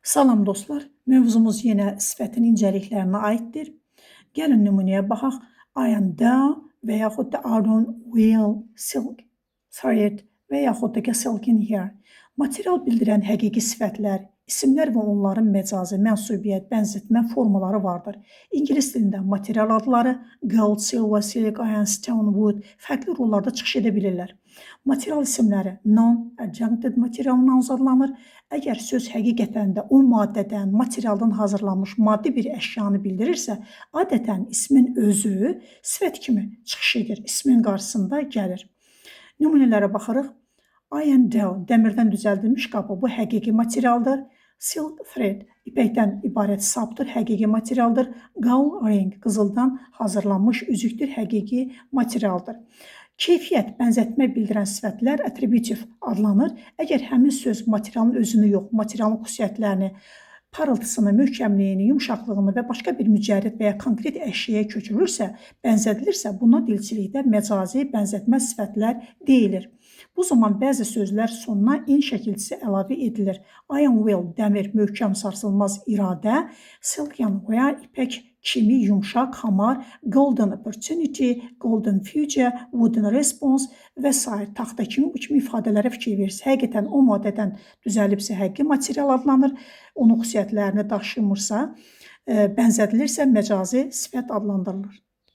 Salam dostlar, mövzumuz yenə sifətin incəliklərinə aiddir. Gəlin nümunəyə baxaq. I am down və yaxud da I don't will silk thread və yaxud da silken hair. Material bildirən həqiqi sifətlər, isimlər və onların məcazi, mənsubiyyət, bənzətmə formaları vardır. İngilis dilində material adları gold, silver, silk, iron, stone, wood fərqli rollarda çıxış edə bilirlər. Material isimləri non-adjuncted material nouns adlanır. Əgər söz həqiqətən də o maddədən, materialdan hazırlanmış maddi bir əşyanı bildirirsə, adətən ismin özü sifət kimi çıxış edir, ismin qarşısında gəlir. Nümunələrə baxırıq. Iron down, dəmirdən düzəldilmiş qapı, bu həqiqi materialdır. Silk thread, ipəkdən ibarət sapdır, həqiqi materialdır. Gold ring, qızıldan hazırlanmış üzükdür, həqiqi materialdır. Keyfiyyət, bənzətmə bildirən sifətlər attributiv adlanır. Əgər həmin söz materialın özünü yox, materialın xüsusiyyətlərini, parıltısını, möhkəmliyini, yumşaqlığını və başqa bir mücərrəd və ya konkret əşyaya köçürülürsə, bənzədilirsə, buna dilçilikdə məcazi bənzətmə sifətlər deyilir. Bu zaman bəzi sözlər sonuna in şəkilçisi əlavə edilir. Iron will, dəmir, möhkəm, sarsılmaz iradə, silken hair, ipək kimi yumşaq, hamar, golden opportunity, golden future, wooden response və s. taxta kimi bu kimi ifadələrə fikir verirsə, həqiqətən o maddədən düzəlibsə həqiqi material adlanır, onun xüsusiyyətlərini daşımırsa, bənzədilirsə məcazi sifət adlandırılır.